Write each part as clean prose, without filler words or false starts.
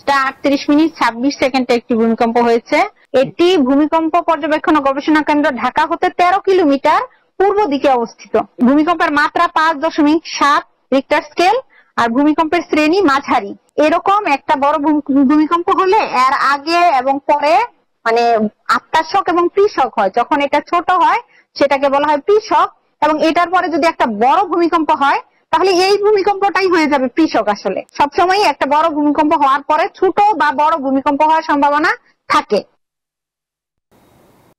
এটা 38 মিনিট 26 সেকেন্ডে একটি ভূমিকম্প হয়েছে। এটি ভূমিকম্প পর্যবেক্ষণ ও গবেষণা কেন্দ্র ঢাকা হতে 13 কিলোমিটার পূর্ব দিকে অবস্থিত। ভূমিকম্পের মাত্রা 5.7 রিক্টার স্কেল আর ভূমিকম্পের শ্রেণী মাঝারি। এরকম একটা বড় ভূমিকম্প হলে এর আগে এবং পরে মানে আফটারশক এবং প্রিশক হয়। যখন এটা ছোট হয় সেটাকে বলা হয় প্রিশক, এবং এটার পরে যদি একটা বড় ভূমিকম্প হয় তাহলে এই ভূমিকম্পটাই হয়ে যাবে প্রিশক। আসলে সবসময় একটা বড় ভূমিকম্প হওয়ার পরে ছোট বা বড় ভূমিকম্প হওয়ার সম্ভাবনা থাকে।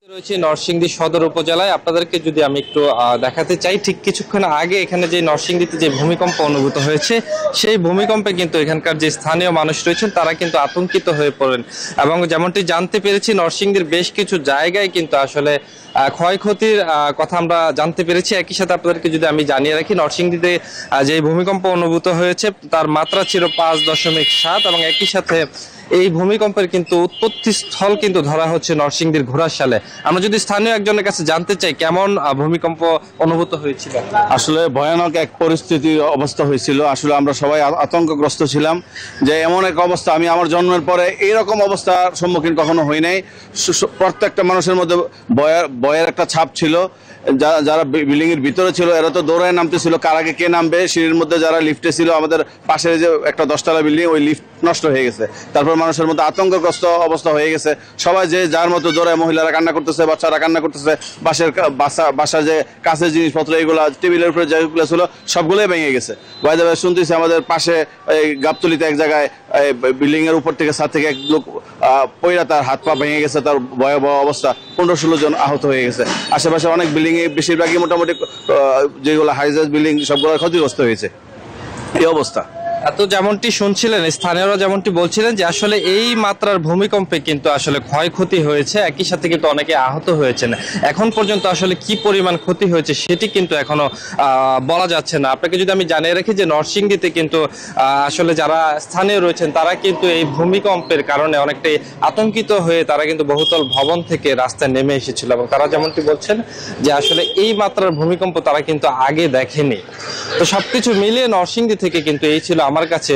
রয়েছে নরসিংদী সদর উপজেলায়। আপনাদেরকে যদি আমি একটু দেখাতে চাই, ঠিক কিছুক্ষণ আগে এখানে যে নরসিংদীতে যে ভূমিকম্প অনুভূত হয়েছে সেই ভূমিকম্পে কিন্তু এখানকার যে স্থানীয় মানুষ রয়েছেন তারা কিন্তু আতঙ্কিত হয়ে পড়েন, এবং যেমনটি জানতে পেরেছি নরসিংদীর বেশ কিছু জায়গায় কিন্তু আসলে ক্ষয়ক্ষতির কথা আমরা জানতে পেরেছি। একই সাথে আপনাদেরকে যদি আমি জানিয়ে রাখি, নরসিংদীতে যে ভূমিকম্প অনুভূত হয়েছে তার মাত্রা ছিল 5.7, এবং একই সাথে এই ভূমিকম্পের কিন্তু উৎপত্তি স্থল কিন্তু ধরা হচ্ছে নরসিংদীর ঘোড়াশালে। আমরা যদি স্থানীয় একজনের কাছে জানতে চাই কেমন ভূমিকম্প অনুভূত হয়েছিল। আসলে ভয়ানক এক পরিস্থিতি অবস্থা হয়েছিল। আসলে আমরা সবাই আতঙ্কগ্রস্ত ছিলাম যে এমন এক অবস্থা, আমি আমার জন্মের পরে এইরকম অবস্থার সম্মুখীন কখনো হই নাই। প্রত্যেকটা মানুষের মধ্যে ভয়ের একটা ছাপ ছিল। যারা বিল্ডিং এর ভিতরে ছিল এরা তো দৌড়ায় নামতেছিল, কার আগে কে নামবে। সিঁড়ির মধ্যে যারা লিফটে ছিল, আমাদের পাশে যে একটা 10তলা বিল্ডিং, ওই লিফট নষ্ট হয়ে গেছে। তারপর মানুষের মধ্যে আতঙ্কগ্রস্ত অবস্থা হয়ে গেছে। সবাই যে যার মতো দৌড়ায়, মহিলারা কান্না করতেছে, বাচ্চারা কান্না করতেছে। বাসার যে কাছের জিনিসপত্র এগুলো টেবিলের উপরে যেগুলো ছিল সবগুলোই ভেঙে গেছে। বাইরে শুনতেছি আমাদের পাশে এই গাবতলিতে এক জায়গায় বিল্ডিং এর উপর থেকে ছাদ থেকে এক লোক পইরা তার হাত পা ভেঙে গেছে, তার ভয়াবহ অবস্থা। 15-16 জন আহত হয়ে গেছে। আশেপাশে অনেক বিল্ডিং এ বেশিরভাগই মোটামুটি যেগুলো হাইরাইজ বিল্ডিং সবগুলো ক্ষতিগ্রস্ত হয়েছে। এই অবস্থা। তো যেমনটি শুনছিলেন, স্থানীয়রা যেমনটি বলছিলেন যে আসলে এই মাত্রার ভূমিকম্পে কিন্তু আসলে ক্ষয়ক্ষতি হয়েছে, একই সাথে কিন্তু অনেকে আহত হয়েছেন। এখন পর্যন্ত আসলে কি পরিমাণ ক্ষতি হয়েছে সেটি কিন্তু এখনো বলা যাচ্ছে না। আপনাকে যদি আমি জানিয়ে রাখি যে নরসিংদীতে কিন্তু আসলে যারা স্থানীয় রয়েছেন তারা কিন্তু এই ভূমিকম্পের কারণে অনেকটাই আতঙ্কিত হয়ে তারা কিন্তু বহুতল ভবন থেকে রাস্তায় নেমে এসেছিল, এবং তারা যেমনটি বলছেন যে আসলে এই মাত্রার ভূমিকম্প তারা কিন্তু আগে দেখেনি। তো সবকিছু মিলিয়ে নরসিংদী থেকে কিন্তু এই ছিল আমার কাছে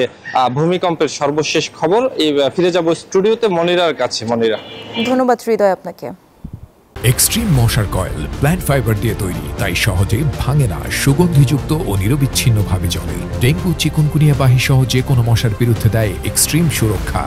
ভূমিকম্পের সর্বশেষ খবর। এই ফিরে যাব স্টুডিওতে মনিরার কাছে। মনিরা, ধন্যবাদ হৃদয় আপনাকে। এক্সট্রিম মশার কয়েল প্ল্যান্ট ফাইবার দিয়ে তৈরি, তাই সহজে ভাঙে না, সুগন্ধিযুক্ত ও নিরবিচ্ছিন্নভাবে জ্বলে। ডেঙ্গু, চিকুনগুনিয়া বাহি সহ যে কোনো মশার বিরুদ্ধে দেয় এক্সট্রিম সুরক্ষা।